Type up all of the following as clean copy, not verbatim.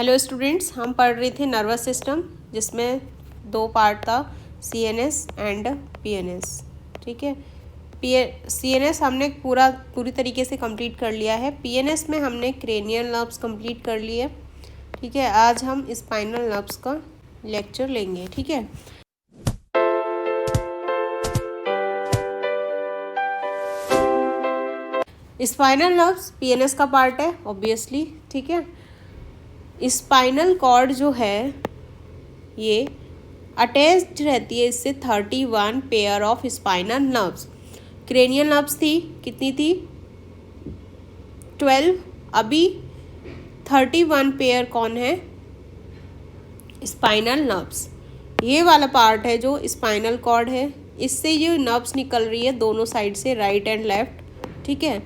Hello students, हम पढ़ रहे थे नर्वस सिस्टम, जिसमें दो पार्ट था, सीएनएस एंड पीएनएस। ठीक है, सीएनएस हमने पूरी तरीके से कंप्लीट कर लिया है। पीएनएस में हमने क्रेनियल नर्व्स कंप्लीट कर लिए। ठीक है, आज हम स्पाइनल नर्व्स का लेक्चर लेंगे। ठीक है, स्पाइनल नर्व्स पीएनएस का पार्ट है ऑब्वियसली। ठीक है, स्पाइनल कॉर्ड जो है ये अटैच्ड रहती है इससे 31 pair of spinal nerves. Cranial nerves थी, कितनी थी? 12। अभी 31 पेयर कौन है? Spinal nerves. ये वाला पार्ट है जो स्पाइनल कॉर्ड है, इससे ये नर्व्स निकल रही है दोनों साइड से, राइट एंड लेफ्ट। ठीक है,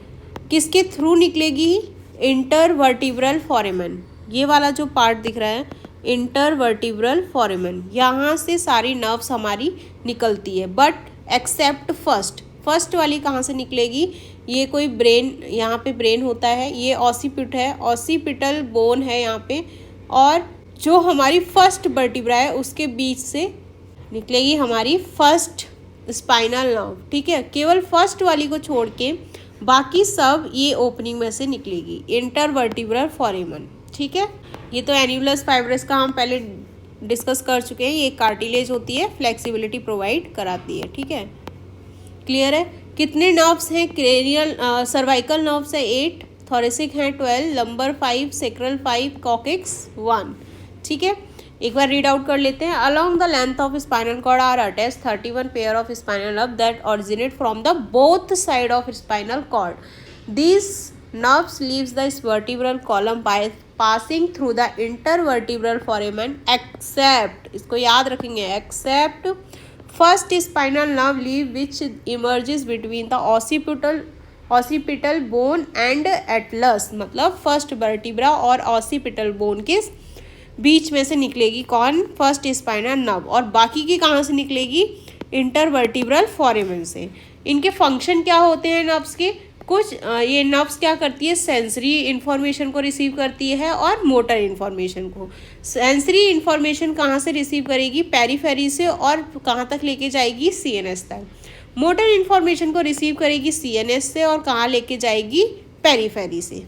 किसके थ्रू निकलेगी? Intervertebral foramen. ये वाला जो पार्ट दिख रहा है इंटरवर्टिब्रल फोरामेन, यहाँ से सारी नर्व्स हमारी निकलती है, बट एक्सेप्ट फर्स्ट वाली कहाँ से निकलेगी? ये कोई ब्रेन, यहाँ पे ब्रेन होता है, ये ऑसिपिट है, ऑसिपिटल बोन है यहाँ पे, और जो हमारी फर्स्ट वर्टिब्रा है उसके बीच से निकलेगी हमारी फर्स्ट स्पाइनल नर्व। ठीक है, केवल फर्स्ट वाली को छोड़ के बाकी सब ये ओपनिंग में से निकलेगी, इंटरवर्टिब्रल फोरामेन। ठीक है, ये तो एन्युलस फाइब्रस का हम पहले डिस्कस कर चुके हैं। ये कार्टिलेज होती है, फ्लेक्सिबिलिटी प्रोवाइड कराती है। ठीक है, क्लियर है? कितने नर्व्स हैं? क्रेनियल सर्वाइकल नर्व्स है 8, थोरेसिक हैं 12, लंबर 5, सेक्रल 5, कॉकेक्स 1। ठीक है, एक बार रीड आउट कर लेते हैं। Along the length of spinal cord are attached 31 pair of spinal nerve that originate from the both side of spinal cord. These nerves leaves the vertebral column by passing through the intervertebral foramen except, इसको याद रखेंगे, except first spinal nerve leaf which emerges between the occipital bone and atlas। मतलब first vertebra और occipital bone के बीच में से निकलेगी कौन? First spinal nerve. और बाकी की कहाँ से निकलेगी? इंटरवर्टिब्रल फोरामेन से। इनके फंक्शन क्या होते हैं नर्व्स के? कुछ ये नर्व्स क्या करती है? सेंसरी इन्फॉर्मेशन को रिसीव करती है और मोटर इन्फॉर्मेशन को। सेंसरी इन्फॉर्मेशन कहाँ से रिसीव करेगी? पेरीफेरी से, और कहाँ तक लेके जाएगी? सीएनएस तक। मोटर इन्फॉर्मेशन को रिसीव करेगी सीएनएस से, और कहाँ लेके जाएगी? पेरीफेरी से,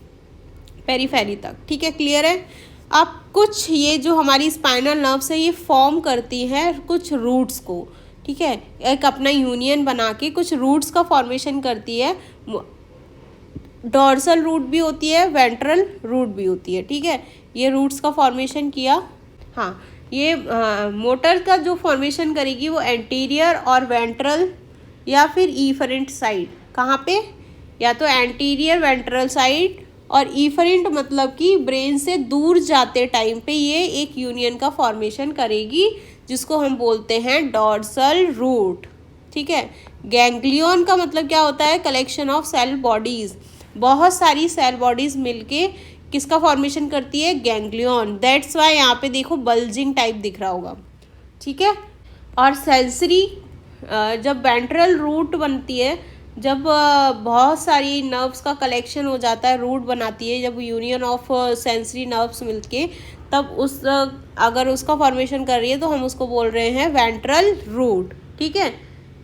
पेरीफेरी तक। ठीक है, क्लियर है? अब कुछ ये जो हमारी स्पाइनल नर्व्स है ये फॉर्म करती है कुछ रूट्स को। ठीक है, एक अपना यूनियन बना के कुछ रूट्स का फॉर्मेशन करती है। डॉर्सल रूट भी होती है, वेंट्रल रूट भी होती है। ठीक है, ये रूट्स का फॉर्मेशन किया। हाँ, ये मोटर का जो फॉर्मेशन करेगी वो एंटीरियर और वेंट्रल या फिर इफरेंट साइड। कहाँ पे? या तो एंटीरियर वेंट्रल साइड, और इफरेंट मतलब कि ब्रेन से दूर जाते टाइम पे ये एक यूनियन का फॉर्मेशन करेगी, जिसको हम बोलते हैं डॉर्सल रूट। ठीक है, गैंग्लियन का मतलब क्या होता है? Collection of cell bodies. बहुत सारी सेल बॉडीज मिलके किसका फॉर्मेशन करती है? गैंग्लियन। दैट्स वाई यहाँ पे देखो बल्जिंग टाइप दिख रहा होगा। ठीक है, और सेंसरी जब वेंट्रल रूट बनती है, जब बहुत सारी नर्व्स का कलेक्शन हो जाता है, रूट बनाती है, जब यूनियन ऑफ सेंसरी नर्व्स मिलके, तब उस अगर उसका फॉर्मेशन कर रही है तो हम उसको बोल रहे हैं वेंट्रल रूट। ठीक है,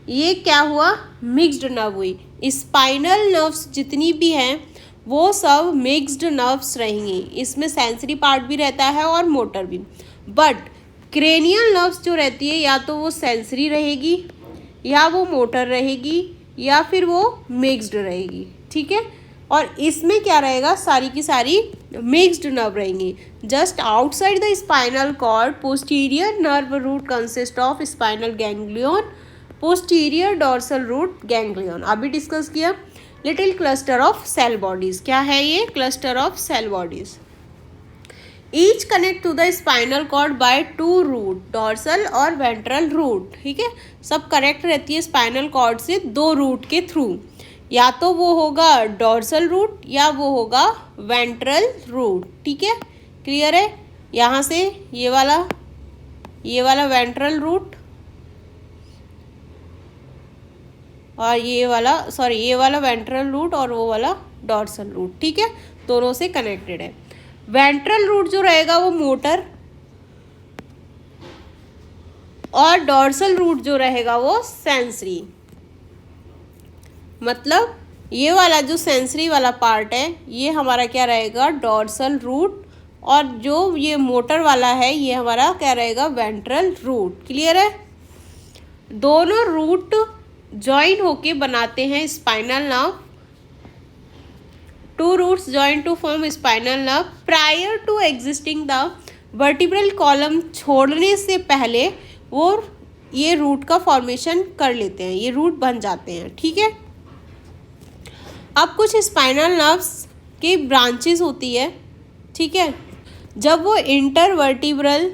ये क्या हुआ? मिक्स्ड नर्व हुई। स्पाइनल नर्व्स जितनी भी हैं वो सब मिक्स्ड नर्व्स रहेंगी, इसमें सेंसरी पार्ट भी रहता है और मोटर भी। बट क्रेनियल नर्व्स जो रहती है या तो वो सेंसरी रहेगी, या वो मोटर रहेगी, या फिर वो मिक्स्ड रहेगी। ठीक है, और इसमें क्या रहेगा? सारी की सारी मिक्स्ड नर्व रहेंगी। Just outside the spinal cord posterior nerve root consist of spinal ganglion, posterior dorsal root ganglion. अभी डिस्कस किया। Little cluster of cell bodies. क्या है ये? Cluster of cell bodies. Each connect to the spinal cord by 2 root, dorsal और ventral root. ठीक है, सब connect रहती है स्पाइनल कॉर्ड से 2 रूट के थ्रू। या तो वो होगा डॉर्सल रूट या वो होगा वेंट्रल रूट। ठीक है, क्लियर है? यहाँ से ये वाला वेंट्रल रूट, और ये वाला वेंट्रल रूट, और वो वाला डॉर्सल रूट। ठीक है, दोनों से कनेक्टेड है। वेंट्रल रूट जो रहेगा वो मोटर, और डॉर्सल रूट जो रहेगा वो सेंसरी। मतलब ये वाला जो सेंसरी वाला पार्ट है ये हमारा क्या रहेगा, डॉर्सल रूट, और जो ये मोटर वाला है ये हमारा क्या रहेगा, वेंट्रल रूट। क्लियर है? दोनों रूट ज्वाइन होके बनाते हैं spinal nerve. Two roots join to form spinal nerve. Prior to existing the vertebral column छोड़ने से पहले वो ये रूट का फॉर्मेशन कर लेते हैं, ये रूट बन जाते हैं। ठीक है, अब कुछ स्पाइनल नर्व्स की ब्रांचेस होती है। ठीक है, जब वो इंटरवर्टिब्रल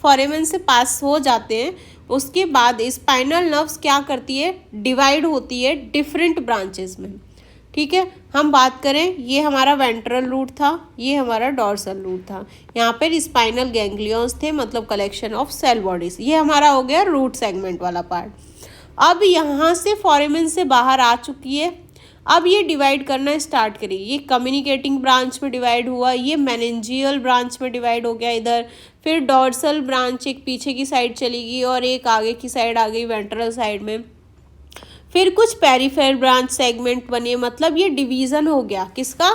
फोरेमन से पास हो जाते हैं उसके बाद स्पाइनल नर्व्स क्या करती है, डिवाइड होती है डिफरेंट ब्रांचेस में। ठीक है, हम बात करें, ये हमारा वेंट्रल रूट था, ये हमारा डॉर्सल रूट था, यहाँ पर स्पाइनल गैंग्लियंस थे, मतलब कलेक्शन ऑफ सेल बॉडीज। ये हमारा हो गया रूट सेगमेंट वाला पार्ट। अब यहाँ से फोरेमन से बाहर आ चुकी है, अब ये डिवाइड करना स्टार्ट करेगी। ये कम्युनिकेटिंग ब्रांच में डिवाइड हुआ, ये मेनिंजियल ब्रांच में डिवाइड हो गया इधर, फिर डॉर्सल ब्रांच एक पीछे की साइड चलेगी और एक आगे की साइड आ गई वेंट्रल साइड में। फिर कुछ पेरिफेरल ब्रांच सेगमेंट बने, मतलब ये डिवीज़न हो गया किसका,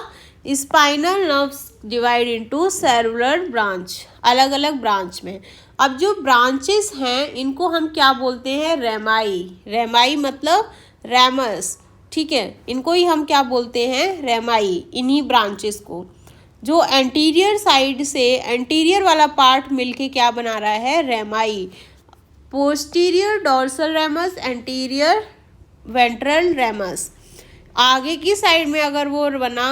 spinal nerves divide into cellular branch, अलग अलग ब्रांच में। अब जो ब्रांचेस हैं इनको हम क्या बोलते हैं, रेमाई। रेमाई मतलब रैमस। ठीक है, इनको ही हम क्या बोलते हैं, रेमाई, इन्हीं ब्रांचेस को। जो एंटीरियर साइड से एंटीरियर वाला पार्ट मिलके क्या बना रहा है, रेमाई। Posterior dorsal ramus, anterior ventral ramus. आगे की साइड में अगर वो बना,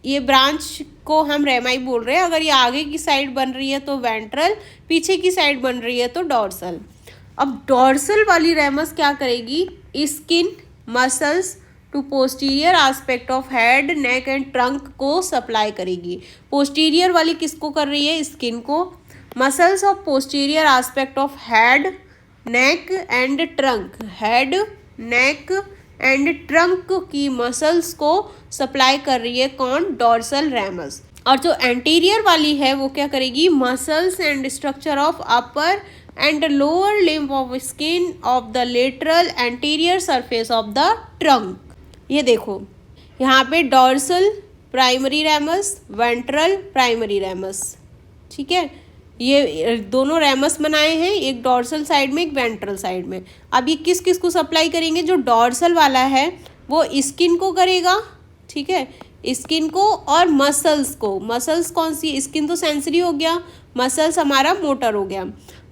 ये ब्रांच को हम रेमाई बोल रहे हैं। अगर ये आगे की साइड बन रही है तो वेंट्रल, पीछे की साइड बन रही है तो डॉर्सल। अब डॉर्सल वाली रेमस क्या करेगी, skin muscles to posterior aspect of head, neck and trunk को सप्लाई करेगी। पोस्टीरियर वाली किसको कर रही है, स्किन को। Muscles of posterior aspect of head, neck and trunk, head, neck and trunk की मसल्स को सप्लाई कर रही है कौन, डॉर्सल रेमस। और जो एंटीरियर वाली है वो क्या करेगी, muscles and structure of upper and lower limb of skin of the lateral anterior surface of the trunk। ये देखो यहाँ पे dorsal primary ramus, ventral primary ramus. ठीक है, ये दोनों रेमस बनाए हैं, एक डॉर्सल साइड में एक वेंट्रल साइड में। अब ये किस किस को सप्लाई करेंगे, जो डॉर्सल वाला है वो स्किन को करेगा। ठीक है, स्किन को और मसल्स को। मसल्स कौन सी, स्किन तो सेंसरी हो गया, मसल्स हमारा मोटर हो गया।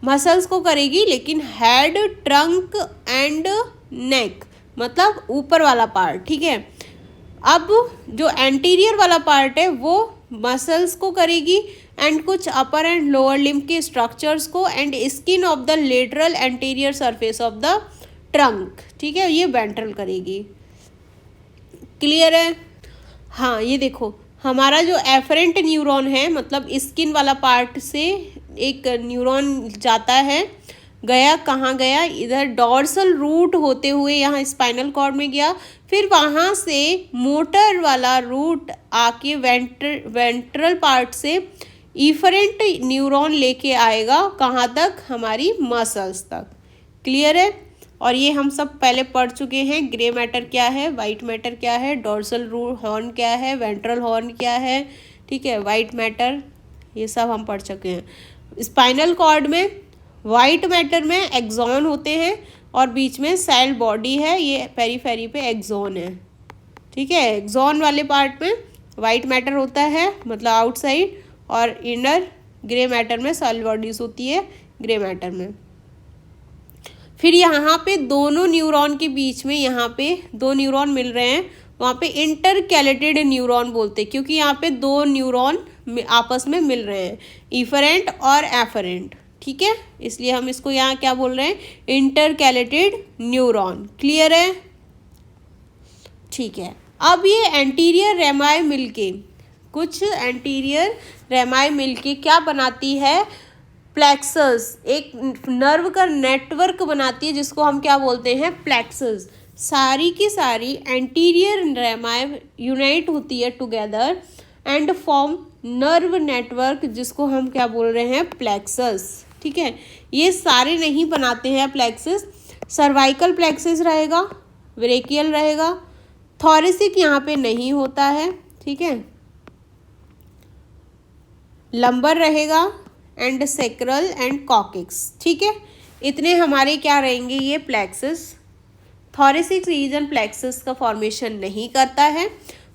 मसल्स को करेगी, लेकिन हेड, ट्रंक एंड नेक, मतलब ऊपर वाला पार्ट। ठीक है, अब जो एंटीरियर वाला पार्ट है वो मसल्स को करेगी एंड कुछ अपर एंड लोअर लिम्ब के स्ट्रक्चर्स को, and skin of the lateral anterior surface of the trunk. ठीक है, ये वेंट्रल करेगी। क्लियर है? हाँ, ये देखो हमारा जो एफरेंट न्यूरॉन है, मतलब स्किन वाला पार्ट से एक न्यूरॉन जाता है, गया कहाँ गया, इधर डॉर्सल रूट होते हुए यहाँ स्पाइनल कॉर्ड में गया, फिर वहाँ से मोटर वाला रूट आके वेंट्रल पार्ट से इफरेंट न्यूरॉन लेके आएगा कहाँ तक, हमारी मसल्स तक। क्लियर है? और ये हम सब पहले पढ़ चुके हैं, ग्रे मैटर क्या है, वाइट मैटर क्या है, डॉर्सल रूट हॉर्न क्या है, वेंट्रल हॉर्न क्या है। ठीक है, वाइट मैटर, ये सब हम पढ़ चुके हैं। स्पाइनल कॉर्ड में वाइट मैटर में एक्सॉन होते हैं और बीच में सेल बॉडी है, ये पेरीफेरी पे एक्सॉन है। ठीक है, एक्सॉन वाले पार्ट में वाइट मैटर होता है, मतलब आउटसाइड, और इनर ग्रे मैटर में सेल बॉडीज होती है, ग्रे मैटर में। फिर यहाँ पे दोनों न्यूरॉन के बीच में, यहाँ पे दो न्यूरॉन मिल रहे हैं, वहाँ पे इंटरकैलेटेड न्यूरॉन बोलते हैं, क्योंकि यहाँ पे दो न्यूरॉन आपस में मिल रहे हैं, इफरेंट और एफरेंट। ठीक है, इसलिए हम इसको यहाँ क्या बोल रहे हैं, इंटरकैलेटेड न्यूरॉन। क्लियर है? ठीक है, अब ये एंटीरियर रेमाई मिलके, कुछ एंटीरियर रेमाई मिलके क्या बनाती है, प्लेक्सस, एक नर्व का नेटवर्क बनाती है जिसको हम क्या बोलते हैं, प्लेक्सस। सारी की सारी एंटीरियर रेमाई यूनाइट होती है together and form nerve network जिसको हम क्या बोल रहे हैं, प्लेक्सस। ठीक है, ये सारे नहीं बनाते हैं प्लेक्सस। सर्वाइकल प्लेक्सस रहेगा, ब्रेकियल रहेगा, थोरेसिक यहाँ पे नहीं होता है। ठीक है, लंबर रहेगा एंड सेक्रल एंड कॉकिक्स। ठीक है, इतने हमारे क्या रहेंगे, ये प्लेक्सस। थोरेसिक रीजन प्लेक्सस का फॉर्मेशन नहीं करता है,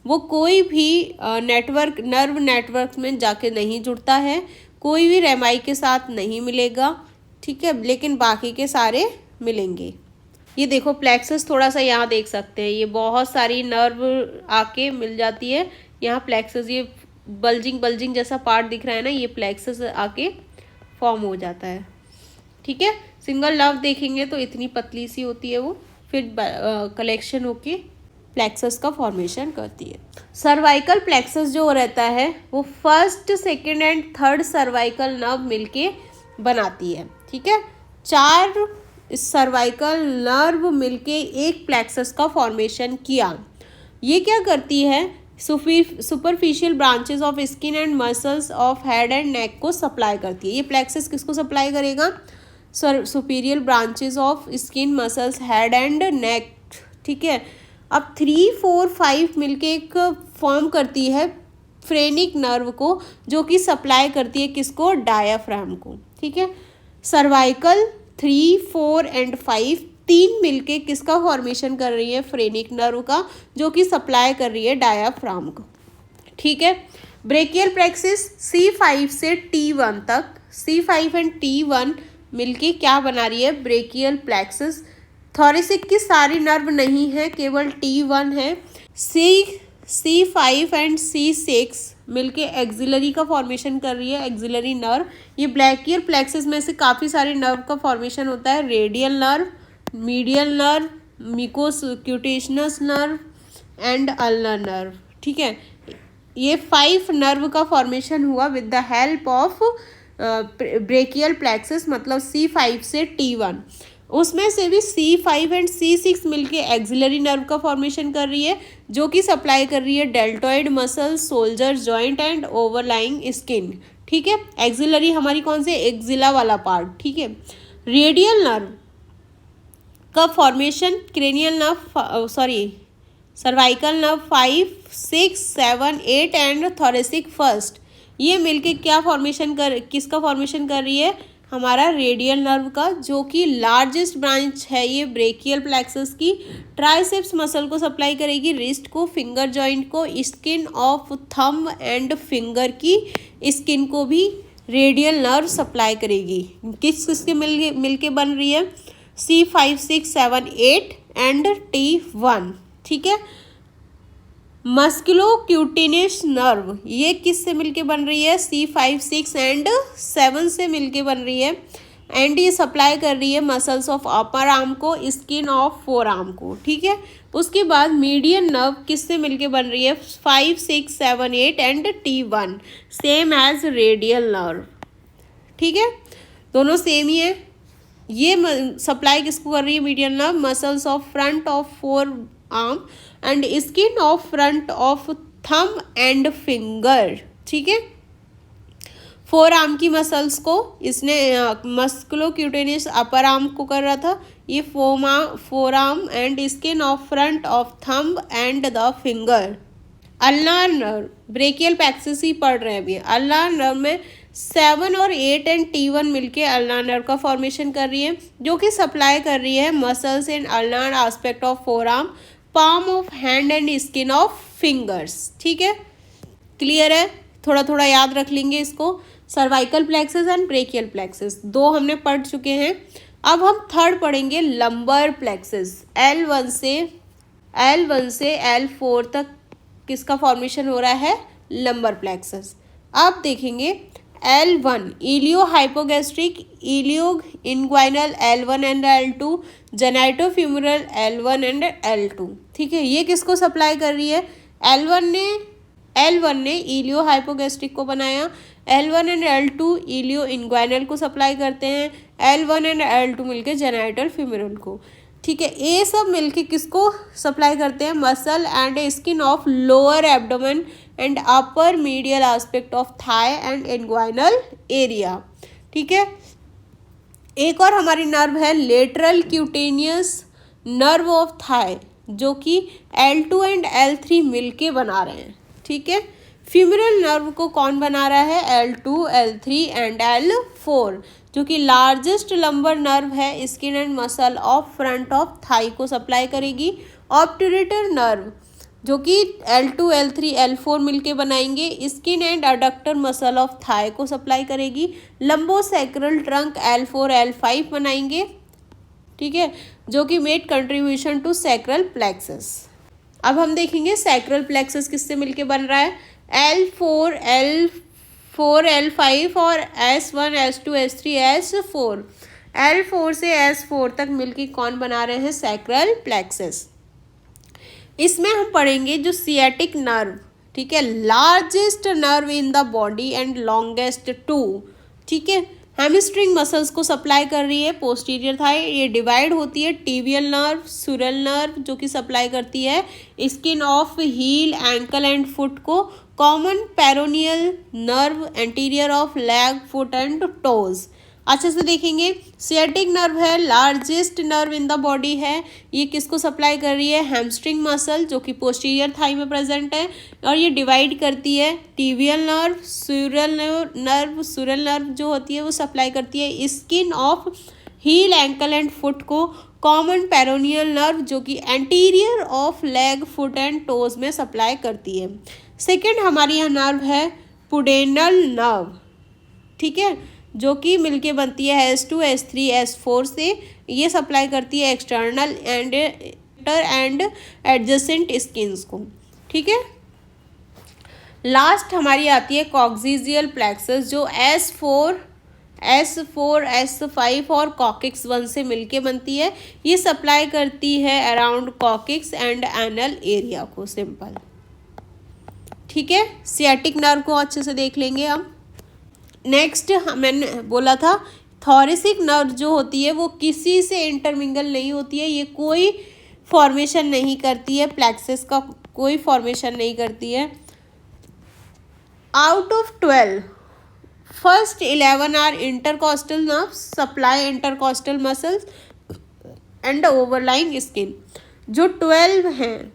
वो कोई भी नेटवर्क, नर्व नेटवर्क में जाके नहीं जुड़ता है, कोई भी रेमाई के साथ नहीं मिलेगा। ठीक है, लेकिन बाकी के सारे मिलेंगे। ये देखो प्लेक्सस, थोड़ा सा यहाँ देख सकते हैं, ये बहुत सारी नर्व आके मिल जाती है यहाँ प्लेक्सस। ये बल्जिंग जैसा पार्ट दिख रहा है ना, ये प्लेक्सस आके फॉर्म हो जाता है। ठीक है, सिंगल नर्व देखेंगे तो इतनी पतली सी होती है वो, फिर कलेक्शन होके प्लेक्सस का फॉर्मेशन करती है। सर्वाइकल प्लेक्सस जो रहता है वो first, second and third cervical nerve मिलके बनाती है। ठीक है, 4 सर्वाइकल नर्व मिलके एक प्लेक्सस का फॉर्मेशन किया। ये क्या करती है, superficial branches of skin and muscles of head and neck को सप्लाई करती है। ये प्लेक्सस किसको सप्लाई करेगा, superior branches of skin, muscles, head and neck. ठीक है, अब 3, 4, 5 मिलके एक फॉर्म करती है फ्रेनिक नर्व को, जो कि सप्लाई करती है किसको, डायाफ्राम को। ठीक है, सर्वाइकल 3, 4 एंड 5 तीन मिलके किसका फॉर्मेशन कर रही है, फ्रेनिक नर्व का, जो कि सप्लाई कर रही है डायाफ्राम को। ठीक है, ब्रेकियल प्लेक्सस C5 से T1 तक, C5 एंड T1 मिलके क्या बना रही है, ब्रेकियल प्लेक्सस। थोरेसिक की सारी नर्व नहीं है, केवल T1 है। C5 एंड C6 मिलके एक्सिलरी का फॉर्मेशन कर रही है, एक्सिलरी नर्व। ये ब्रेकियल प्लेक्सस में से काफ़ी सारे नर्व का फॉर्मेशन होता है, radial nerve, medial nerve, musculocutaneous nerve and ulnar nerve. ठीक है, ये 5 नर्व का फॉर्मेशन हुआ with the help of brachial plexus, मतलब C5 से T1। उसमें से भी C5 एंड C6 मिलके एक्सिलरी नर्व का फॉर्मेशन कर रही है, जो कि सप्लाई कर रही है deltoid muscle, soldier joint and overlying skin. ठीक है, एक्सिलरी हमारी कौन से, एक्सिला वाला पार्ट। ठीक है, रेडियल नर्व का formation cranial nerve, cervical nerve 5, 6, 7, 8 and thoracic first, ये मिलके क्या किसका फॉर्मेशन कर रही है, हमारा रेडियल नर्व का, जो कि लार्जेस्ट ब्रांच है ये ब्रेकियल प्लेक्सस की। ट्राइसेप्स मसल को सप्लाई करेगी, रिस्ट को, फिंगर जॉइंट को, skin of thumb and finger की स्किन को भी रेडियल नर्व सप्लाई करेगी। किसके मिलके बन रही है, C5, 6, 7, 8 एंड T1। ठीक है, मस्कुलोक्यूटेनियस नर्व ये किससे मिलके बन रही है, C5, 6 एंड 7 से मिलके बन रही है, एंड ये सप्लाई कर रही है मसल्स ऑफ अपर आर्म को, स्किन ऑफ फोर आर्म को। ठीक है, उसके बाद मीडियन नर्व किससे मिलके बन रही है, 5, 6, 7, 8 and T1, same as radial nerve. ठीक है, दोनों सेम ही है। ये सप्लाई किसको कर रही है, median nerve, muscles of front of four arm and skin of front of thumb and finger. ठीक है, फोर आर्म की मसल्स को इसने मस्कुलोक्यूटेनियस अपर आर्म को कर रहा था, ये forearm and skin of front of thumb and the finger. Ulnar nerve, brachial plexus ही पढ़ रहे हैं अभी। अल्नार नर्व में 7 और 8 एंड T1 मिलके अल्नार नर्व का फॉर्मेशन कर रही है, जो कि सप्लाई कर रही है muscles in ulnar aspect of four arm, palm of hand and skin of fingers. ठीक है, क्लियर है, थोड़ा थोड़ा याद रख लेंगे इसको। Cervical plexus and brachial plexus 2 हमने पढ़ चुके हैं। अब हम थर्ड पढ़ेंगे लंबर प्लेक्सस। L1 से L4 तक किसका फॉर्मेशन हो रहा है, लंबर प्लेक्सस। अब देखेंगे L1 iliohypogastric, ilioinguinal L1 and L2, genitofemoral L1 and L2। ठीक है, ये किसको सप्लाई कर रही है, L1 ने इलियो हाइपोगैस्ट्रिक को बनाया, L1 एंड L2 इलियो इंग्वाइनल को सप्लाई करते हैं, L1 एंड L2 मिलकर जेनाइटल फ्यूमरल को। ठीक है, ये सब मिलके किसको सप्लाई करते हैं? Muscle and skin of lower abdomen and upper medial aspect of thigh and inguinal area. ठीक है, एक और हमारी नर्व है lateral cutaneous nerve of thigh, जो कि L2 एंड L3 मिलके बना रहे हैं। ठीक है, फीमरल नर्व को कौन बना रहा है? L2, L3 एंड L4, जो कि लार्जेस्ट लंबर नर्व है, skin and muscle of front of thigh को सप्लाई करेगी। ऑब्टूरेटर नर्व जो कि L2, L3, L4 मिलके बनाएंगे, skin and adductor muscle of thigh को सप्लाई करेगी। लंबोसैक्रल ट्रंक L4, L5 बनाएंगे। ठीक है, जो कि made contribution to sacral plexus. अब हम देखेंगे सैक्रल प्लेक्सस किससे मिलके बन रहा है? L4, L5 और S1, S2, S3, S4। L4 से S4 तक मिलके कौन बना रहे हैं? Sacral plexus. इसमें हम पढ़ेंगे जो सियाटिक नर्व, ठीक है, largest nerve in the body and longest too. ठीक है, हैमस्ट्रिंग मसल्स को सप्लाई कर रही है पोस्टीरियर थाई। ये डिवाइड होती है टिबियल नर्व, सुरल नर्व जो कि सप्लाई करती है skin of heel, ankle and foot को। Common peroneal nerve anterior of leg, foot and toes. अच्छे से देखेंगे, सियाटिक नर्व है, largest nerve in the body है। ये किसको सप्लाई कर रही है? हैमस्ट्रिंग मसल जो कि पोस्टीरियर थाई में प्रेजेंट है, और ये डिवाइड करती है टिबियल नर्व, सुरल नर्व जो होती है वो सप्लाई करती है skin of heel, ankle and foot को। कॉमन पेरोनियल नर्व जो कि anterior of leg, foot and toes में सप्लाई करती है। सेकेंड हमारी यह नर्व है पुडेनल नर्व, ठीक है, जो कि मिलके बनती है S2, S3, S4 से। ये सप्लाई करती है एक्सटर्नल एंड एडजेसेंट स्किन्स को। ठीक है, लास्ट हमारी आती है कॉक्सिजियल प्लेक्सस, जो S4, S5 और कॉकिक्स 1 से मिलके बनती है। ये सप्लाई करती है around coccyx and anal area को। सिंपल। ठीक है, सियाटिक नर्व को अच्छे से देख लेंगे हम। नेक्स्ट मैंने बोला था थॉरेसिक नर्व जो होती है वो किसी से इंटरमिंगल नहीं होती है, ये कोई फॉर्मेशन नहीं करती है, प्लेक्सस का कोई फॉर्मेशन नहीं करती है। Out of 12, first 11 are intercostal nerves, supply intercostal muscles and overlying skin. जो 12 हैं,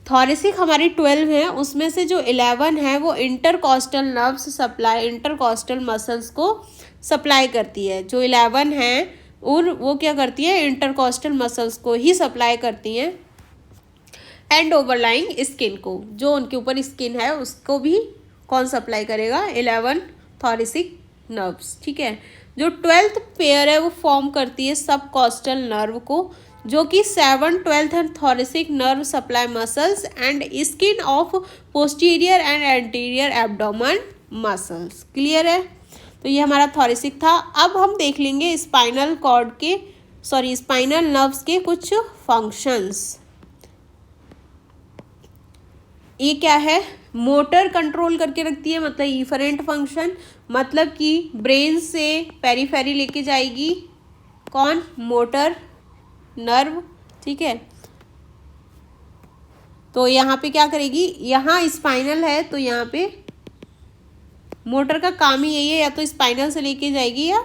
थॉरेसिक हमारी 12 है, उसमें से जो 11 है वो intercostal nerves supply intercostal muscles को सप्लाई करती है। जो 11 हैं और वो क्या करती है? इंटरकॉस्टल मसल्स को ही सप्लाई करती हैं, एंड ओवरलाइंग स्किन को, जो उनके ऊपर स्किन है उसको भी कौन सप्लाई करेगा? 11 थॉरेसिक नर्व्स। ठीक है, जो 12th पेयर है वो फॉर्म करती है सब कॉस्टल नर्व को, जो कि 7, 12th and thoracic nerve supply muscles and skin of posterior and anterior abdomen muscles. Clear है? तो ये हमारा थॉरेसिक था। अब हम देख लेंगे स्पाइनल कॉर्ड के स्पाइनल नर्व्स के कुछ फंक्शंस। ये क्या है? मोटर कंट्रोल करके रखती है, मतलब इफरेंट फंक्शन, मतलब कि ब्रेन से पेरीफेरी लेके जाएगी कौन? Motor nerve. ठीक है, तो यहाँ पे क्या करेगी? यहाँ स्पाइनल है तो यहाँ पे मोटर का काम ही यही है, या तो स्पाइनल से लेके जाएगी या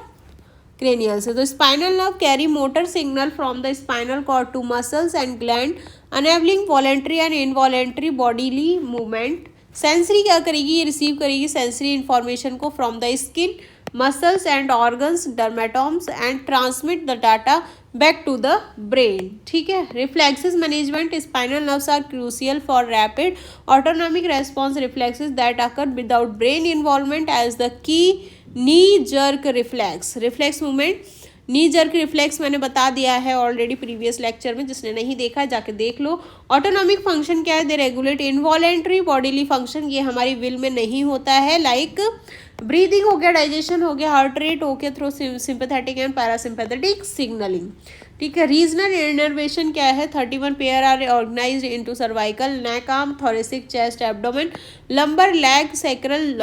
क्रेनियल से। तो spinal nerve carry motor signal from the spinal cord to muscles and gland enabling voluntary and involuntary bodily movement. Sensory क्या करेगी? ये रिसीव करेगी सेंसरी इंफॉर्मेशन को from the skin, muscles and organs, dermatomes and transmit the data back to the brain. ठीक है, reflexes management. Spinal nerves are crucial for rapid autonomic response reflexes that occur without brain involvement as the की knee jerk reflex. Reflex movement, नी jerk reflex मैंने बता दिया है already previous lecture में, जिसने नहीं देखा जाके देख लो। ऑटोनॉमिक फंक्शन क्या है? दे रेगुलेट इनवॉलेंट्री बॉडीली फंक्शन, ये हमारी विल में नहीं होता है, लाइक ब्रीदिंग हो गया, डाइजेशन हो गया, हार्ट रेट हो गया through sympathetic and parasympathetic signaling, ठीक है। रीजनल इनर्वेशन क्या है, 31 pair are organized into cervical, neck, arm, thoracic, chest, abdomen, lumbar, leg, sacral,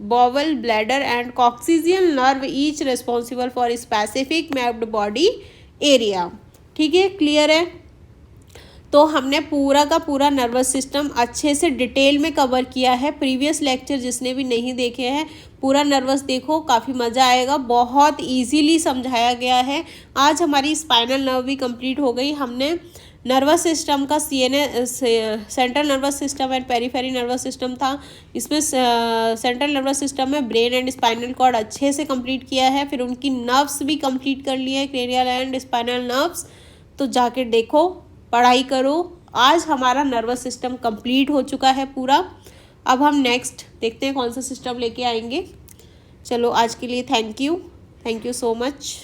bowel, bladder and coccygeal nerve each responsible for specific mapped body area, ठीक है, clear है। तो हमने पूरा का पूरा नर्वस सिस्टम अच्छे से डिटेल में कवर किया है। प्रीवियस लेक्चर जिसने भी नहीं देखे हैं पूरा नर्वस देखो, काफ़ी मज़ा आएगा, बहुत इजीली समझाया गया है। आज हमारी स्पाइनल नर्व भी कंप्लीट हो गई। हमने नर्वस सिस्टम का central nervous system and periphery nervous system था, इसमें सेंट्रल नर्वस सिस्टम में ब्रेन एंड स्पाइनल कॉर्ड अच्छे से कंप्लीट किया है, फिर उनकी नर्व्स भी कंप्लीट कर लिए हैं, क्रेनियल एंड स्पाइनल नर्व्स। तो जाके देखो, पढ़ाई करो। आज हमारा नर्वस सिस्टम कंप्लीट हो चुका है पूरा। अब हम नेक्स्ट देखते हैं कौन सा सिस्टम लेके आएंगे। चलो आज के लिए थैंक यू सो मच।